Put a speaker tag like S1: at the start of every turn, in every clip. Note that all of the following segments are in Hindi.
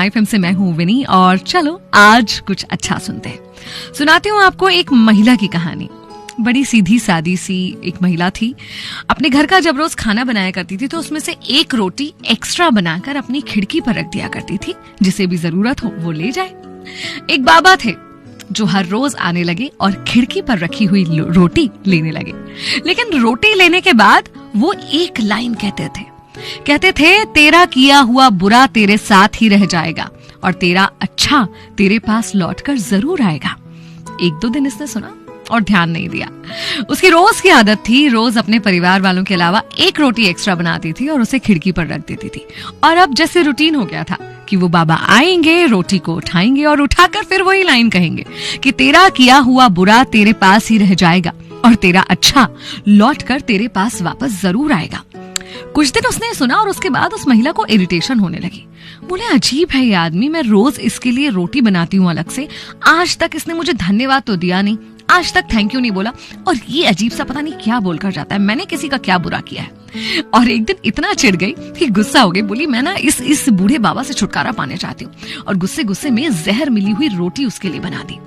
S1: Live FM से मैं हूँ विनी और चलो आज कुछ अच्छा सुनते हैं। सुनाती हूँ आपको एक महिला की कहानी। बड़ी सीधी सादी सी एक महिला थी। अपने घर का जब रोज खाना बनाया करती थी तो उसमें से एक रोटी एक्स्ट्रा बनाकर अपनी खिड़की पर रख दिया करती थी, जिसे भी जरूरत हो वो ले जाए। एक बाबा थे जो हर रोज आने लगे और खिड़की पर रखी हुई रोटी लेने लगे। लेकिन रोटी लेने के बाद वो एक लाइन कहते थे, तेरा किया हुआ बुरा तेरे साथ ही रह जाएगा और तेरा अच्छा तेरे पास लौटकर जरूर आएगा। एक दो दिन इसने सुना और ध्यान नहीं दिया। उसकी रोज की आदत थी, रोज अपने परिवार वालों के अलावा एक रोटी एक्स्ट्रा बनाती थी और उसे खिड़की पर रख देती थी। और अब जैसे रूटीन हो गया था कि वो बाबा आएंगे, रोटी को उठाएंगे और उठाकर फिर वही लाइन कहेंगे कि तेरा किया हुआ बुरा तेरे पास ही रह जाएगा और तेरा अच्छा लौटकर तेरे पास वापस जरूर आएगा। कुछ दिन उसने सुना और उसके बाद उस महिला को इरिटेशन होने लगी। बोले, अजीब है ये आदमी, मैं रोज इसके लिए रोटी बनाती हूँ अलग से, आज तक इसने मुझे धन्यवाद तो दिया नहीं, आज तक थैंक यू नहीं बोला और ये अजीब सा पता नहीं क्या बोलकर जाता है। मैंने किसी का क्या बुरा किया है? और एक दिन इतना चिढ़ गई कि गुस्सा हो गई। बोली, मैं ना इस बूढ़े बाबा से छुटकारा पाने चाहती हूँ। और गुस्से में जहर मिली हुई रोटी उसके लिए बना दी।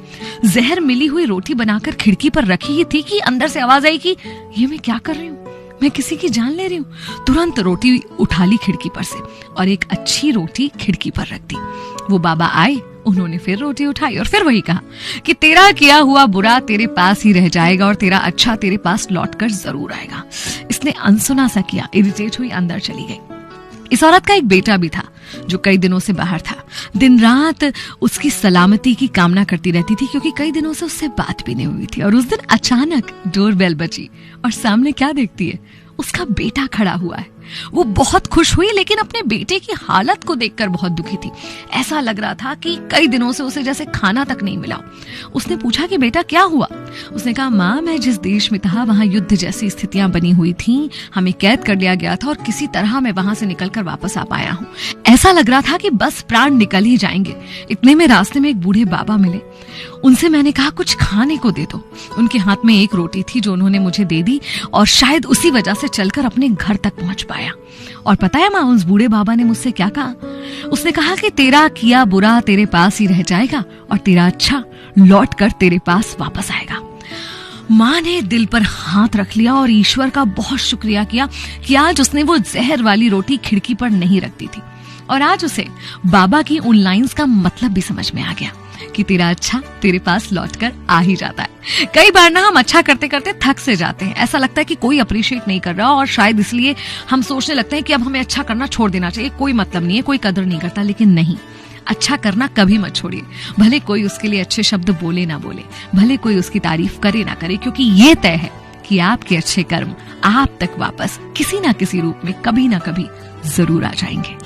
S1: जहर मिली हुई रोटी बनाकर खिड़की पर रखी ही थी कि अंदर से आवाज आई कि ये मैं क्या कर रही हूँ, मैं किसी की जान ले रही हूँ। तुरंत रोटी उठा ली खिड़की पर से और एक अच्छी रोटी खिड़की पर रख दी। वो बाबा आए, उन्होंने फिर रोटी उठाई और फिर वही कहा कि तेरा किया हुआ बुरा तेरे पास ही रह जाएगा और तेरा अच्छा तेरे पास लौटकर जरूर आएगा। इसने अनसुना सा किया, इरिटेट हुई अंदर चली गई। इस औरत का एक बेटा भी था जो कई दिनों से बाहर था। दिन रात उसकी सलामती की कामना करती रहती थी क्योंकि कई दिनों से उससे बात भी नहीं हुई थी। और उस दिन अचानक डोरबेल बजी और सामने क्या देखती है, उसका बेटा खड़ा हुआ है। वो बहुत खुश हुई लेकिन अपने बेटे की हालत को देखकर बहुत दुखी थी। ऐसा लग रहा था कि कई दिनों से उसे जैसे खाना तक नहीं मिला। उसने पूछा कि बेटा क्या हुआ? उसने कहा, माँ, मैं जिस देश में था वहां युद्ध जैसी स्थितियां बनी हुई थी, हमें कैद कर लिया गया था और किसी तरह मैं वहां से निकलकर वापस आ पाया हूँ। ऐसा लग रहा था कि बस प्राण निकल ही जाएंगे। इतने में रास्ते में एक बूढ़े बाबा मिले। उनसे मैंने कहा कुछ खाने को दे दो। उनके हाथ में एक रोटी थी जो उन्होंने मुझे दे दी और शायद उसी वजह से चलकर अपने घर तक पहुंच पाया। और पता है माँ, उस बूढ़े बाबा ने मुझसे क्या कहा? उसने कहा कि तेरा किया बुरा तेरे पास ही रह जाएगा और तेरा अच्छा लौट कर तेरे पास वापस आएगा। माँ ने दिल पर हाथ रख लिया और ईश्वर का बहुत शुक्रिया किया कि आज उसने वो जहर वाली रोटी खिड़की पर नहीं रख दी थी। और आज उसे बाबा की उन लाइंस का मतलब भी समझ में आ गया कि तेरा अच्छा तेरे पास लौटकर आ ही जाता है। कई बार ना हम अच्छा करते करते थक से जाते हैं। ऐसा लगता है कि कोई अप्रिशिएट नहीं कर रहा और शायद इसलिए हम सोचने लगते हैं कि अब हमें अच्छा करना छोड़ देना चाहिए, कोई मतलब नहीं है, कोई कदर नहीं करता। लेकिन नहीं, अच्छा करना कभी मत छोड़िए। भले कोई उसके लिए अच्छे शब्द बोले ना बोले, भले कोई उसकी तारीफ करे ना करे, क्योंकि ये तय है कि आपके अच्छे कर्म आप तक वापस किसी ना किसी रूप में कभी ना कभी जरूर आ जाएंगे।